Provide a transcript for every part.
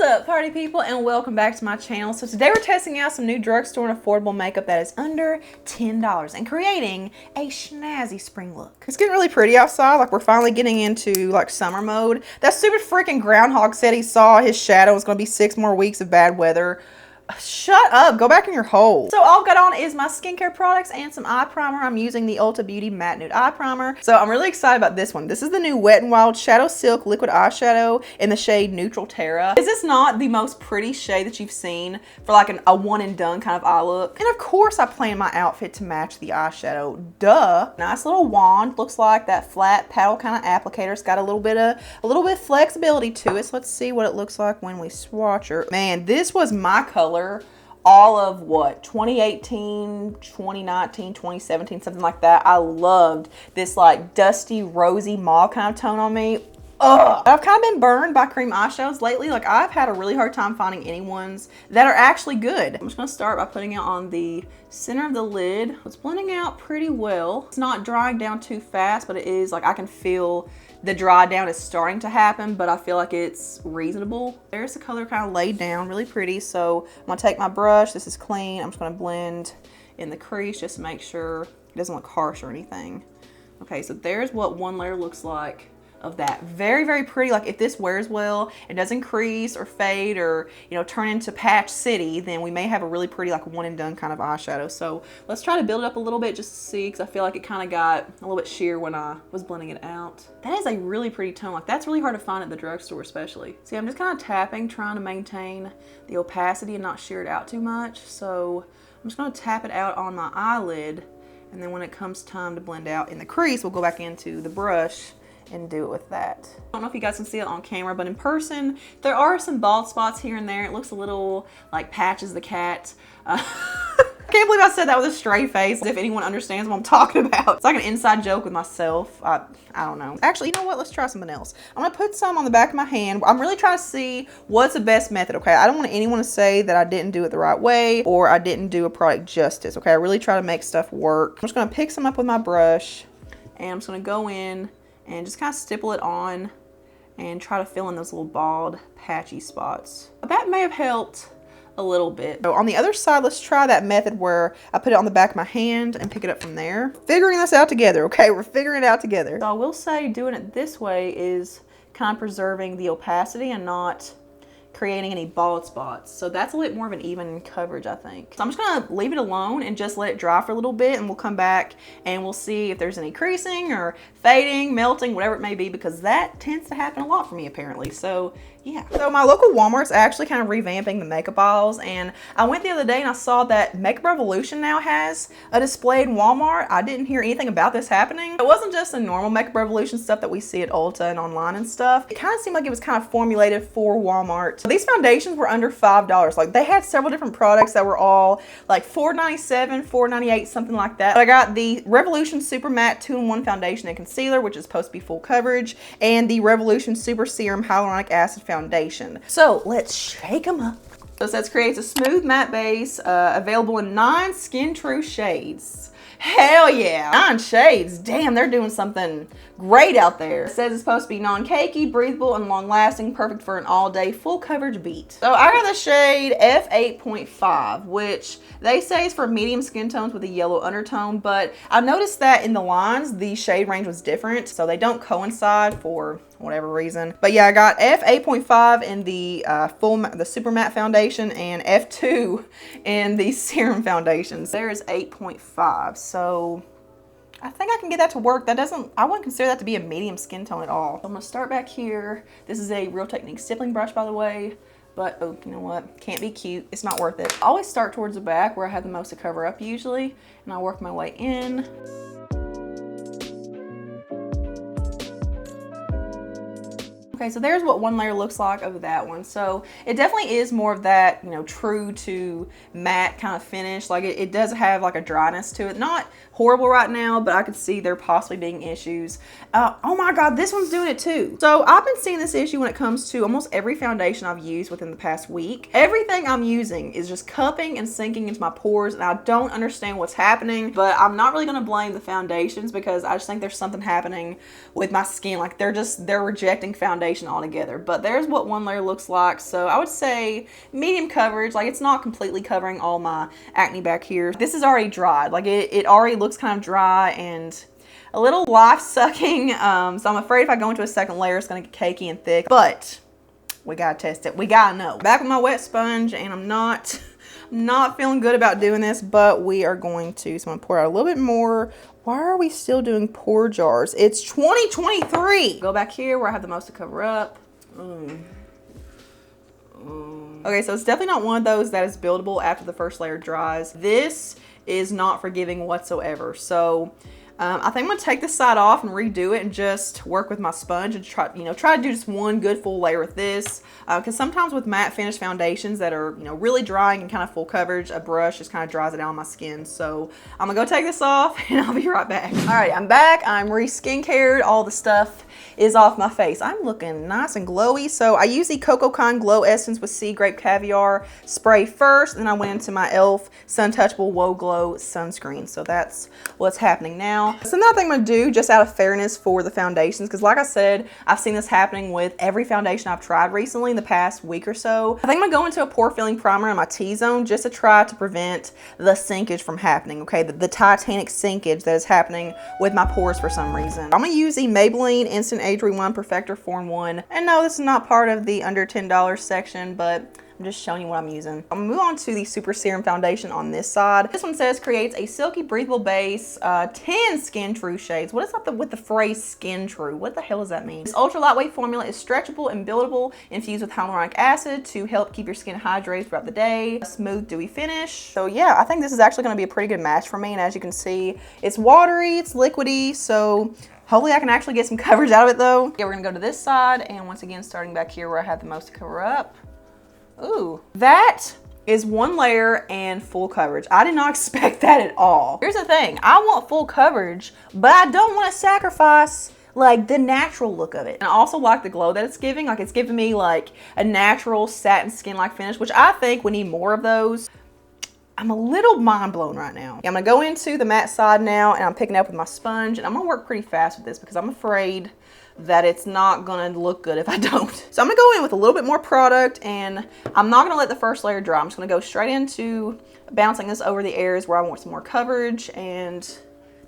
What's up, party people, and welcome back to my channel. So today we're testing out some new drugstore and affordable makeup that is under $10 and creating a snazzy spring look. It's getting really pretty outside. Like, we're finally getting into like summer mode. That stupid freaking groundhog said he saw his shadow was going to be 6 more weeks of bad weather. Shut up, go back in your hole. So all I've got on is my skincare products and some eye primer. I'm using the Ulta Beauty Matte Nude Eye Primer. So I'm really excited about this one. This is the new Wet n Wild Shadow Silk Liquid Eyeshadow in the shade Neutral Terra. Is this not the most pretty shade that you've seen for like a one and done kind of eye look? And of course I planned my outfit to match the eyeshadow, duh. Nice little wand, looks like that flat paddle kind of applicator. It's got a little bit of flexibility to it. So let's see what it looks like when we swatch her. Man, this was my color all of what, 2018, 2019, 2017, something like that. I loved this like dusty rosy mauve kind of tone on me. Ugh. I've kind of been burned by cream eyeshadows lately. Like, I've had a really hard time finding any ones that are actually good. I'm just gonna start by putting it on the center of the lid. It's blending out pretty well. It's not drying down too fast, but it is like I can feel the dry down is starting to happen, but I feel like it's reasonable. There's the color kind of laid down, really pretty. So I'm gonna take my brush, this is clean. I'm just gonna blend in the crease just to make sure it doesn't look harsh or anything. Okay, so there's what one layer looks like of that. Very, very pretty. Like, if this wears well, it doesn't crease or fade or, you know, turn into Patch City, then we may have a really pretty like one and done kind of eyeshadow. So let's try to build it up a little bit just to see, because I feel like it kind of got a little bit sheer when I was blending it out. That is a really pretty tone. Like, that's really hard to find at the drugstore especially. See, I'm just kind of tapping, trying to maintain the opacity and not shear it out too much. So I'm just going to tap it out on my eyelid, and then when it comes time to blend out in the crease, we'll go back into the brush and do it with that. I don't know if you guys can see it on camera, but in person, there are some bald spots here and there. It looks a little like Patches the cat. I can't believe I said that with a straight face, as if anyone understands what I'm talking about. It's like an inside joke with myself. I don't know. Actually, you know what? Let's try something else. I'm gonna put some on the back of my hand. I'm really trying to see what's the best method, okay? I don't want anyone to say that I didn't do it the right way or I didn't do a product justice, okay? I really try to make stuff work. I'm just gonna pick some up with my brush, and I'm just gonna go in and just kind of stipple it on and try to fill in those little bald patchy spots. That may have helped a little bit. So on the other side, let's try that method where I put it on the back of my hand and pick it up from there. Figuring this out together, okay? We're figuring it out together. So I will say doing it this way is kind of preserving the opacity and not creating any bald spots. So that's a little bit more of an even coverage, I think. So I'm just gonna leave it alone and just let it dry for a little bit, and we'll come back and we'll see if there's any creasing or fading, melting, whatever it may be, because that tends to happen a lot for me apparently. So yeah. So my local Walmart's actually kind of revamping the makeup aisles, and I went the other day and I saw that Makeup Revolution now has a display in Walmart. I didn't hear anything about this happening. It wasn't just the normal Makeup Revolution stuff that we see at Ulta and online and stuff. It kind of seemed like it was kind of formulated for Walmart. So these foundations were under $5. Like, they had several different products that were all like $4.97, $4.98, something like that. But I got the Revolution Super Matte 2-in-1 Foundation and Concealer, which is supposed to be full coverage, and the Revolution Super Serum Hyaluronic Acid Foundation. So let's shake them up. So it says creates a smooth matte base, available in 9 skin true shades. Hell yeah, 9 shades. Damn, they're doing something great out there. It says it's supposed to be non-cakey, breathable, and long-lasting, perfect for an all-day full coverage beat. So I got the shade F8.5, which they say is for medium skin tones with a yellow undertone, but I noticed that in the lines, the shade range was different, so they don't coincide for whatever reason. But yeah, I got F8.5 in the Super Matte Foundation and F2 in the Serum Foundations. There's 8.5, so I think I can get that to work. I wouldn't consider that to be a medium skin tone at all. So I'm gonna start back here. This is a Real Technique stippling brush, by the way, but oh, you know what? Can't be cute. It's not worth it. I always start towards the back where I have the most to cover up usually, and I work my way in. Okay, so there's what one layer looks like of that one. So it definitely is more of that, you know, true to matte kind of finish. Like, it does have like a dryness to it. Not horrible right now, but I could see there possibly being issues. Oh my God, this one's doing it too. So I've been seeing this issue when it comes to almost every foundation I've used within the past week. Everything I'm using is just cupping and sinking into my pores, and I don't understand what's happening, but I'm not really gonna blame the foundations because I just think there's something happening with my skin. Like, they're rejecting foundation foundation altogether. But there's what one layer looks like. So I would say medium coverage. Like, it's not completely covering all my acne back here. This is already dried. Like, it already looks kind of dry and a little life-sucking. So I'm afraid if I go into a second layer, it's going to get cakey and thick. But we got to test it. We got to know. Back with my wet sponge, and I'm not feeling good about doing this, but we are going to. So I'm going to pour out a little bit more. Why are we still doing pour jars? It's 2023. Go back here where I have the most to cover up. Okay, so it's definitely not one of those that is buildable after the first layer dries. This is not forgiving whatsoever. So I think I'm gonna take this side off and redo it and just work with my sponge and try to do just one good full layer with this. Because sometimes with matte finish foundations that are, really drying and kind of full coverage, a brush just kind of dries it out on my skin. So I'm gonna go take this off and I'll be right back. All right, I'm back. I'm re-skincared. All the stuff is off my face. I'm looking nice and glowy. So I use the Coco Con Glow Essence with Sea Grape Caviar spray first, and then I went into my e.l.f. Sun Touchable Whoa Glow sunscreen. So that's what's happening now. So another thing I'm gonna do, just out of fairness for the foundations, because like I said, I've seen this happening with every foundation I've tried recently in the past week or so. I think I'm gonna go into a pore filling primer in my T-zone just to try to prevent the sinkage from happening, okay? The Titanic sinkage that is happening with my pores for some reason. I'm gonna use the Maybelline Instant Age Rewind Perfector 4-in-1. And no, this is not part of the under $10 section, but I'm just showing you what I'm using. I'm gonna move on to the Super Serum Foundation on this side. This one says creates a silky, breathable base, 10 skin true shades. What is up with the phrase skin true? What the hell does that mean? This ultra lightweight formula is stretchable and buildable, infused with hyaluronic acid to help keep your skin hydrated throughout the day. A smooth, dewy finish. So yeah, I think this is actually gonna be a pretty good match for me. And as you can see, it's watery, it's liquidy, so hopefully I can actually get some coverage out of it though. Yeah, we're gonna go to this side, and once again, starting back here where I have the most to cover up. Ooh, that is one layer and full coverage. I did not expect that at all. Here's the thing, I want full coverage, but I don't want to sacrifice like the natural look of it. And I also like the glow that it's giving. Like, it's giving me like a natural satin skin-like finish, which I think we need more of those. I'm a little mind blown right now. I'm gonna go into the matte side now, and I'm picking up with my sponge, and I'm gonna work pretty fast with this because I'm afraid that it's not gonna look good if I don't. So I'm gonna go in with a little bit more product, and I'm not gonna let the first layer dry. I'm just gonna go straight into bouncing this over the areas where I want some more coverage, and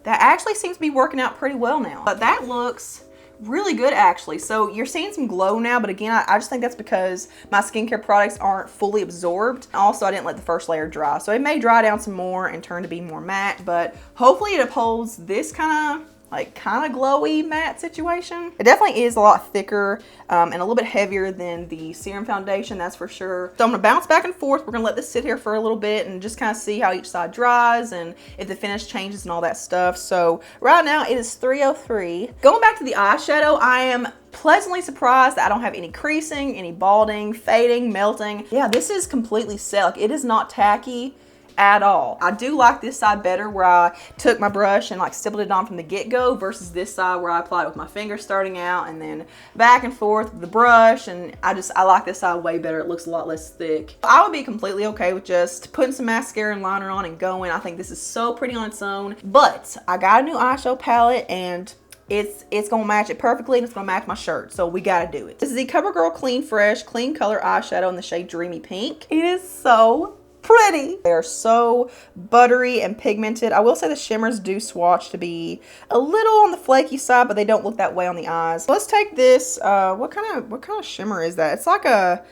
that actually seems to be working out pretty well now. But that looks really good actually. So you're seeing some glow now, but again, I just think that's because my skincare products aren't fully absorbed. Also, I didn't let the first layer dry. So it may dry down some more and turn to be more matte, but hopefully it upholds this kind of glowy matte situation. It definitely is a lot thicker and a little bit heavier than the Serum foundation, that's for sure. So I'm gonna bounce back and forth. We're gonna let this sit here for a little bit and just kind of see how each side dries and if the finish changes and all that stuff. So right now it is 3:03. Going back to the eyeshadow, I am pleasantly surprised that I don't have any creasing, any balding, fading, melting. Yeah, this is completely set. Like, it is not tacky at all. I do like this side better where I took my brush and like stippled it on from the get-go versus this side where I applied it with my fingers starting out and then back and forth with the brush, and I like this side way better. It looks a lot less thick. I would be completely okay with just putting some mascara and liner on and going. I think this is so pretty on its own, but I got a new eyeshadow palette and it's gonna match it perfectly, and it's gonna match my shirt, so we gotta do it. This is the CoverGirl Clean Fresh Clean Color Eyeshadow in the shade Dreamy Pink. It is so pretty. They are so buttery and pigmented. I will say the shimmers do swatch to be a little on the flaky side, but they don't look that way on the eyes. Let's take this, what kind of shimmer is that? It's like a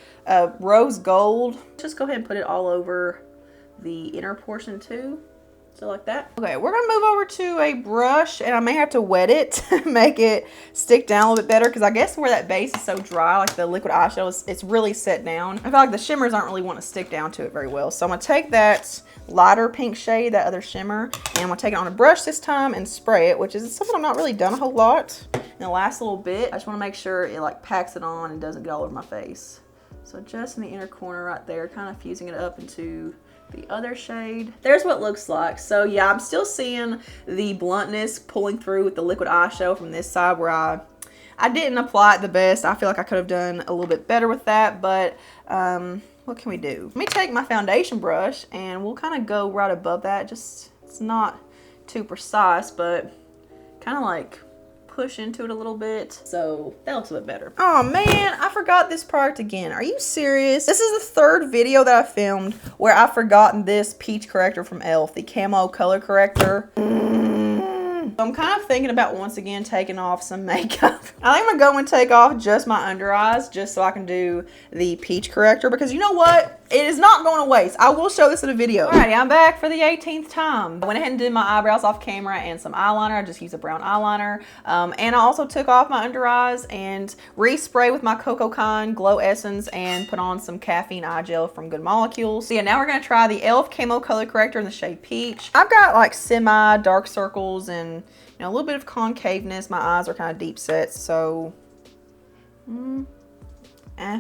rose gold. Just go ahead and put it all over the inner portion too. So like that. Okay, we're gonna move over to a brush, and I may have to wet it to make it stick down a little bit better, because I guess where that base is so dry, like the liquid eyeshadow, it's really set down. I feel like the shimmers aren't really wanting to stick down to it very well. So I'm gonna take that lighter pink shade, that other shimmer, and I'm gonna take it on a brush this time and spray it, which is something I've not really done a whole lot in the last little bit. I just wanna make sure it like packs it on and doesn't get all over my face. So just in the inner corner right there, kind of fusing it up into the other shade. There's what it looks like. So yeah, I'm still seeing the bluntness pulling through with the liquid eyeshadow from this side where I didn't apply it the best. I feel like I could have done a little bit better with that, but what can we do? Let me take my foundation brush and we'll kind of go right above that. Just, it's not too precise, but kind of like push into it a little bit. So that looks a bit better. Oh man, I forgot this product again. Are you serious? This is the third video that I filmed where I've forgotten this peach corrector from e.l.f., the camo color corrector. So I'm kind of thinking about once again taking off some makeup. I think I'm gonna go and take off just my under eyes just so I can do the peach corrector, because you know what? It is not going to waste. I will show this in a video. Alrighty, I'm back for the 18th time. I went ahead and did my eyebrows off camera and some eyeliner. I just used a brown eyeliner. And I also took off my under eyes and respray with my Coco Con Glow Essence and put on some caffeine eye gel from Good Molecules. So yeah, now we're going to try the e.l.f. Camo Color Corrector in the shade Peach. I've got like semi dark circles and a little bit of concaveness. My eyes are kind of deep set, so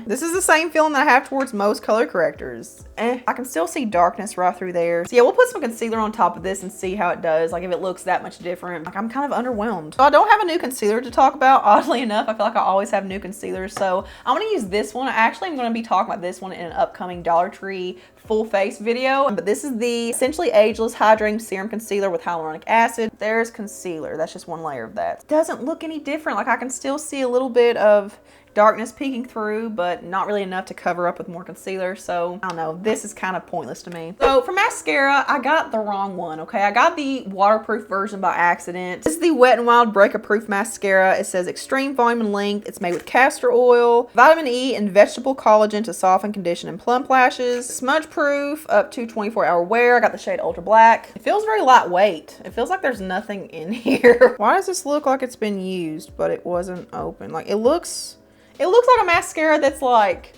this is the same feeling that I have towards most color correctors. I can still see darkness right through there. So yeah, we'll put some concealer on top of this and see how it does, like if it looks that much different. Like I'm kind of underwhelmed. So I don't have a new concealer to talk about, oddly enough. I feel like I always have new concealers. So I'm gonna use this one. I actually am gonna be talking about this one in an upcoming Dollar Tree full face video. But this is the essentially Ageless Hydrating Serum Concealer with hyaluronic acid. There's concealer. That's just one layer of that. It doesn't look any different. Like I can still see a little bit of darkness peeking through, but not really enough to cover up with more concealer. So I don't know, this is kind of pointless to me. So for mascara, I got the wrong one, okay? I got the waterproof version by accident. This is the Wet n Wild Breakup Proof Mascara. It says extreme volume and length. It's made with castor oil, vitamin E, and vegetable collagen to soften, condition, and plump lashes. Smudge proof, up to 24-hour wear. I got the shade Ultra Black. It feels very lightweight. It feels like there's nothing in here. Why does this look like it's been used, but it wasn't open? Like it looks like a mascara that's like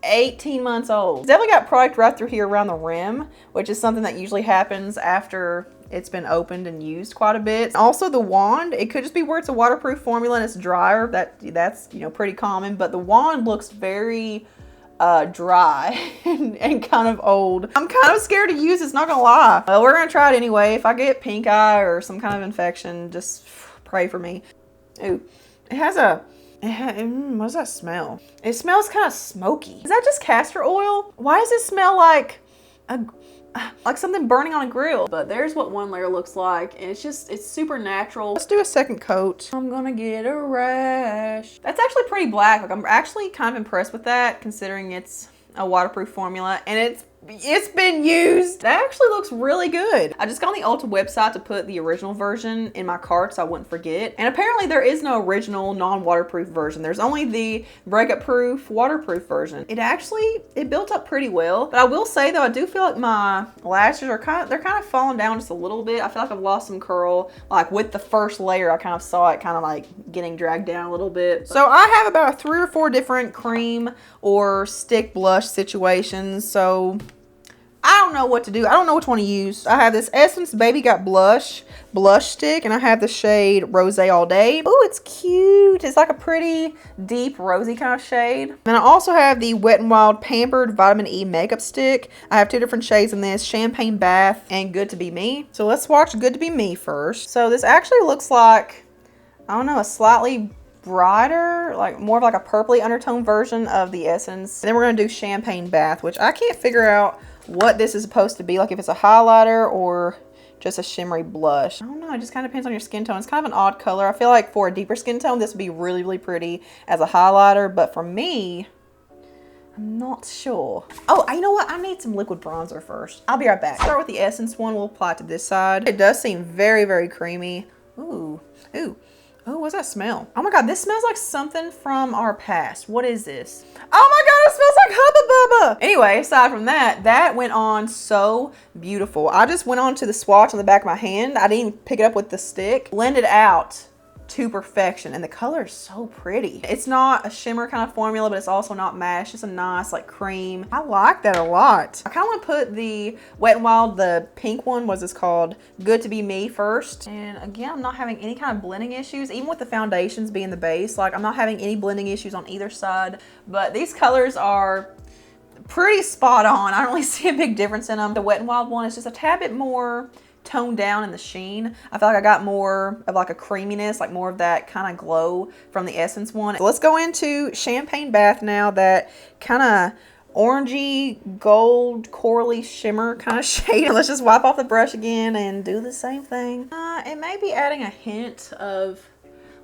18 months old. It's definitely got product right through here around the rim, which is something that usually happens after it's been opened and used quite a bit. Also the wand, it could just be where it's a waterproof formula and it's drier. That's pretty common, but the wand looks very dry and kind of old. I'm kind of scared to use, it's not gonna lie. Well, we're gonna try it anyway. If I get pink eye or some kind of infection, just pray for me. Ooh, it has a what does that smell? It smells kind of smoky. Is that just castor oil? Why does it smell like something burning on a grill? But there's what one layer looks like, and it's super natural. Let's do a second coat. I'm gonna get a rash. That's actually pretty black. Like I'm actually kind of impressed with that, considering it's a waterproof formula and it's been used. That actually looks really good. I just got on the Ulta website to put the original version in my cart so I wouldn't forget. And apparently there is no original non-waterproof version. There's only the breakup proof waterproof version. It built up pretty well. But I will say though, I do feel like my lashes are kind of falling down just a little bit. I feel like I've lost some curl. Like with the first layer, I kind of saw it kind of like getting dragged down a little bit. So I have about 3 or 4 different cream or stick blush situations. So I don't know what to do. I don't know which one to use. I have this Essence Baby Got blush stick, and I have the shade Rose All Day. Oh, it's cute. It's like a pretty deep rosy kind of shade. And I also have the Wet n Wild Pampered Vitamin E makeup stick. I have 2 different shades in this, Champagne Bath and Good to Be Me. So let's watch Good to Be Me first. So this actually looks like, I don't know, a slightly brighter, like more of like a purpley undertone version of the Essence. And then we're gonna do Champagne Bath, which I can't figure out what this is supposed to be, like if it's a highlighter or just a shimmery blush. I don't know, it just kind of depends on your skin tone. It's kind of an odd color. I feel like for a deeper skin tone, this would be really, really pretty as a highlighter, but for me, I'm not sure. Oh, you know what? I need some liquid bronzer first. I'll be right back. Start with the Essence one. We'll apply it to this side. It does seem very, very creamy. Ooh. Oh, what's that smell? Oh my God, this smells like something from our past. What is this? Oh my God, it smells like Hubba Bubba. Anyway, aside from that, that went on so beautiful. I just went on to the swatch on the back of my hand. I didn't even pick it up with the stick. Blended out to perfection, and the color is so pretty. It's not a shimmer kind of formula, but it's also not matte. It's just a nice like cream. I like that a lot. I kind of want to put the Wet n Wild, the pink one, what's this called, Good to Be Me first. And again, I'm not having any kind of blending issues, even with the foundations being the base. Like I'm not having any blending issues on either side, but these colors are pretty spot on. I don't really see a big difference in them. The Wet n Wild one is just a tad bit more toned down in the sheen. I feel like I got more of like a creaminess, like more of that kind of glow from the Essence one. So let's go into Champagne Bath now, that kind of orangey gold corally shimmer kind of shade. Let's just wipe off the brush again and do the same thing. It may be adding a hint of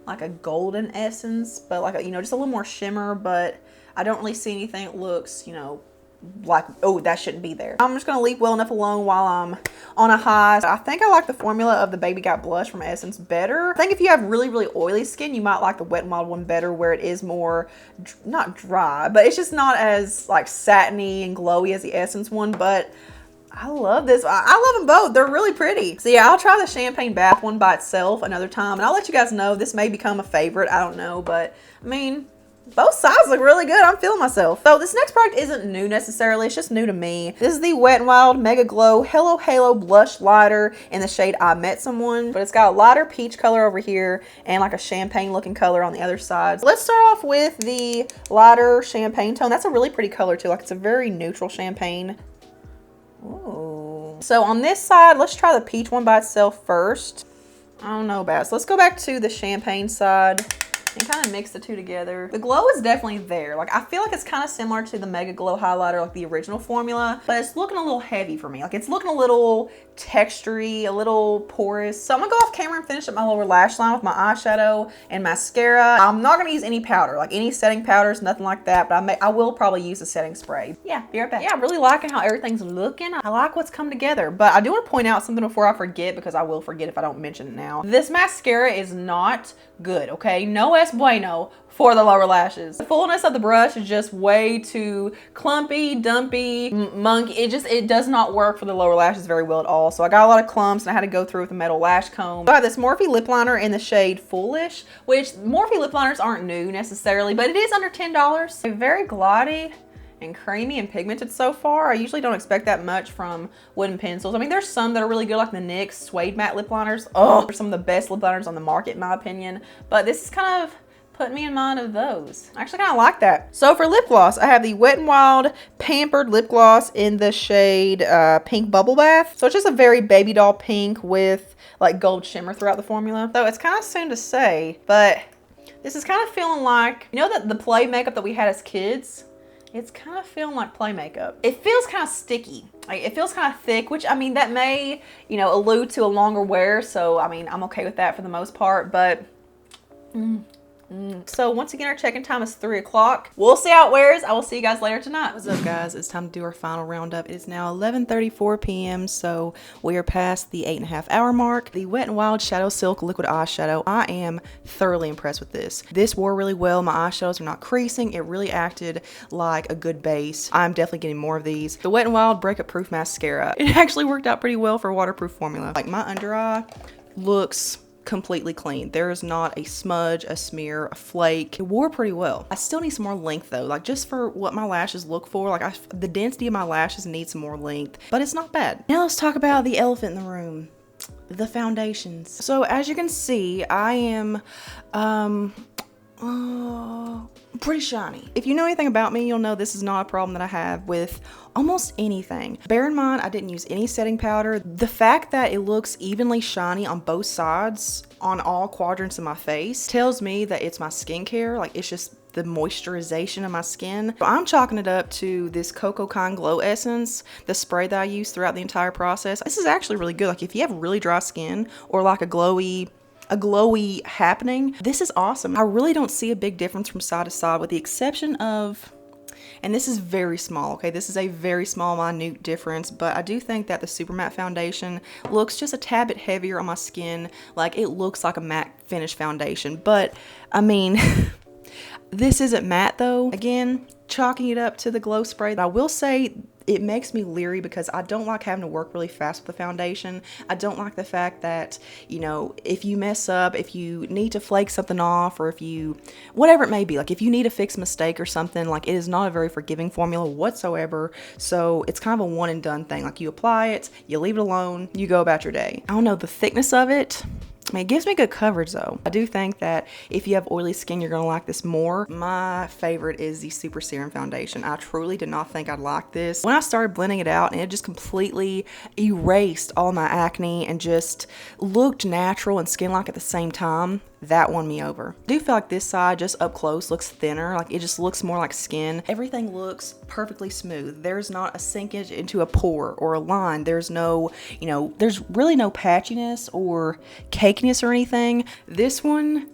like a golden essence, but like a, you know, just a little more shimmer, but I don't really see anything that looks, you know, like, oh, that shouldn't be there. I'm just gonna leave well enough alone while I'm on a high. I think I like the formula of the Baby Got Blush from Essence better. I think if you have really, really oily skin, you might like the Wet n Wild one better, where it is more, not dry, but it's just not as like satiny and glowy as the Essence one. But I love this. I love them both. They're really pretty. So yeah, I'll try the Champagne Bath one by itself another time, and I'll let you guys know. This may become a favorite. I don't know, but I mean, both sides look really good. I'm feeling myself. So this next product isn't new necessarily. It's just new to me. This is the Wet n Wild Mega Glow Hello Halo Blush Lighter in the shade I Met Someone. But it's got a lighter peach color over here and like a champagne looking color on the other side. So let's start off with the lighter champagne tone. That's a really pretty color too. Like, it's a very neutral champagne. Ooh. So on this side, let's try the peach one by itself first. I don't know about it. So let's go back to the champagne side and kind of mix the two together. The glow is definitely there. Like, I feel like it's kind of similar to the Mega Glow highlighter, like the original formula, but it's looking a little heavy for me. Like, it's looking a little textury, a little porous. So I'm gonna go off camera and finish up my lower lash line with my eyeshadow and mascara. I'm not gonna use any powder, like any setting powders, nothing like that, but I will probably use a setting spray. Yeah, be right back. Yeah, I'm really liking how everything's looking. I like what's come together, but I do want to point out something before I forget, because I will forget if I don't mention it now. This mascara is not good, okay? No es bueno for the lower lashes. The fullness of the brush is just way too clumpy, dumpy, monkey. It does not work for the lower lashes very well at all. So I got a lot of clumps and I had to go through with a metal lash comb. I got this Morphe lip liner in the shade Foolish, which Morphe lip liners aren't new necessarily, but it is under $10. Very glotty and creamy and pigmented so far. I usually don't expect that much from wooden pencils. I mean, there's some that are really good, like the NYX Suede Matte lip liners. Oh, they're some of the best lip liners on the market in my opinion. But this is kind of put me in mind of those. I actually kind of like that. So for lip gloss, I have the Wet n Wild Pampered Lip Gloss in the shade Pink Bubble Bath. So it's just a very baby doll pink with like gold shimmer throughout the formula. So it's kind of soon to say, but this is kind of feeling like, you know, that the play makeup that we had as kids? It's kind of feeling like play makeup. It feels kind of sticky. Like, it feels kind of thick, which, I mean, that may, you know, allude to a longer wear. So, I mean, I'm okay with that for the most part, but so once again, our check-in time is 3 o'clock. We'll see how it wears. I will see you guys later tonight. What's up, guys? It's time to do our final roundup. It is now 11:34 p.m. So we are past the 8.5 hour mark. The Wet n Wild Shadow Silk Liquid Eyeshadow. I am thoroughly impressed with this. This wore really well. My eyeshadows are not creasing. It really acted like a good base. I'm definitely getting more of these. The Wet n Wild Breakup Proof Mascara. It actually worked out pretty well for a waterproof formula. Like, my under eye looks completely clean. There is not a smudge, a smear, a flake. It wore pretty well. I still need some more length though, like just for what my lashes look for. Like, the density of my lashes needs some more length, but it's not bad. Now let's talk about the elephant in the room, the foundations. So as you can see, I am pretty shiny. If you know anything about me, you'll know this is not a problem that I have with almost anything. Bear in mind, I didn't use any setting powder. The fact that it looks evenly shiny on both sides on all quadrants of my face tells me that it's my skincare. Like, it's just the moisturization of my skin. So I'm chalking it up to this Coco Kind Glow Essence, the spray that I use throughout the entire process. This is actually really good. Like, if you have really dry skin or like a glowy happening, this is awesome. I really don't see a big difference from side to side, with the exception of, and this is very small, okay? This is a very small, minute difference, but I do think that the Super Matte Foundation looks just a tad bit heavier on my skin. Like, it looks like a matte finish foundation, but I mean, this isn't matte though. Again, chalking it up to the glow spray. I will say it makes me leery because I don't like having to work really fast with the foundation. I don't like the fact that, you know, if you mess up, if you need to flake something off, or if you, whatever it may be, like if you need to fix a mistake or something, like, it is not a very forgiving formula whatsoever. So it's kind of a one and done thing. Like, you apply it, you leave it alone, you go about your day. I don't know, the thickness of it, I mean, it gives me good coverage though. I do think that if you have oily skin, you're gonna like this more. My favorite is the Super Serum Foundation. I truly did not think I'd like this. When I started blending it out, and it just completely erased all my acne and just looked natural and skin-like at the same time, that won me over. I do feel like this side, just up close, looks thinner. Like, it just looks more like skin. Everything looks perfectly smooth. There's not a sinkage into a pore or a line. There's no, you know, there's really no patchiness or cakiness or anything. This one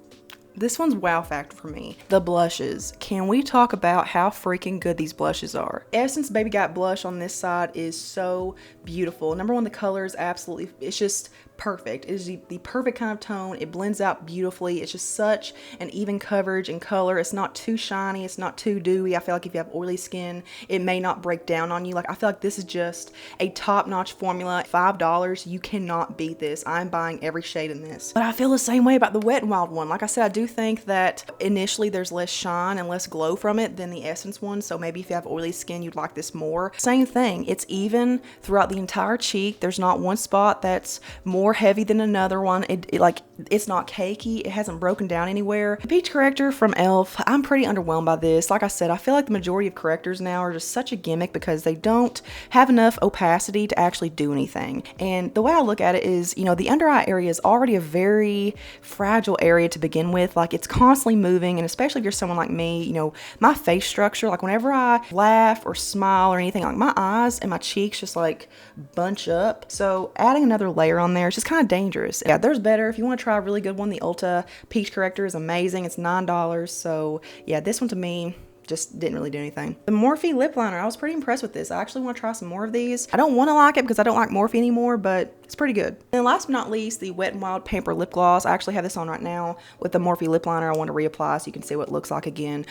This one's wow factor for me. The blushes. Can we talk about how freaking good these blushes are? Essence Baby Got blush on this side is so beautiful. Number one, the color is absolutely, it's just perfect. It is the perfect kind of tone. It blends out beautifully. It's just such an even coverage and color. It's not too shiny. It's not too dewy. I feel like if you have oily skin, it may not break down on you. Like, I feel like this is just a top-notch formula. $5, you cannot beat this. I'm buying every shade in this. But I feel the same way about the Wet n Wild one. Like I said, I do think that initially there's less shine and less glow from it than the Essence one. So maybe if you have oily skin, you'd like this more. Same thing. It's even throughout the entire cheek. There's not one spot that's more heavy than another one. It's not cakey. It hasn't broken down anywhere. The Peach Corrector from e.l.f., I'm pretty underwhelmed by this. Like I said, I feel like the majority of correctors now are just such a gimmick because they don't have enough opacity to actually do anything. And the way I look at it is, you know, the under eye area is already a very fragile area to begin with. Like, it's constantly moving, and especially if you're someone like me, you know, my face structure, like whenever I laugh or smile or anything, like my eyes and my cheeks just like bunch up. So adding another layer on there is just kind of dangerous. Yeah, there's better. If you want to try a really good one, the Ulta Peach Corrector is amazing. It's $9. So yeah, this one to me just didn't really do anything. The Morphe lip liner, I was pretty impressed with this. I actually want to try some more of these. I don't want to like it because I don't like Morphe anymore, but it's pretty good. And last but not least, the Wet n Wild Pamper Lip Gloss. I actually have this on right now with the Morphe lip liner. I want to reapply so you can see what it looks like again.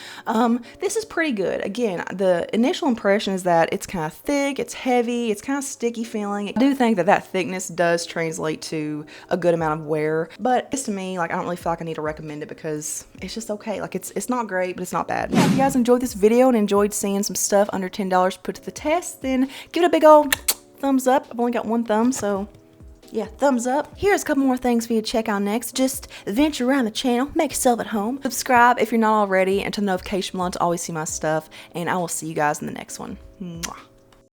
This is pretty good. Again, the initial impression is that it's kind of thick, it's heavy, it's kind of sticky feeling. I do think that that thickness does translate to a good amount of wear, but this to me, like, I don't really feel like I need to recommend it because it's just okay. Like, it's not great, but it's not bad. Yeah, if you guys enjoyed this video and enjoyed seeing some stuff under $10 put to the test, then give it a big old thumbs up. I've only got one thumb, so yeah, thumbs up. Here's a couple more things for you to check out next. Just venture around the channel, make yourself at home. Subscribe if you're not already, and turn the notification bell to always see my stuff, and I will see you guys in the next one. Mwah.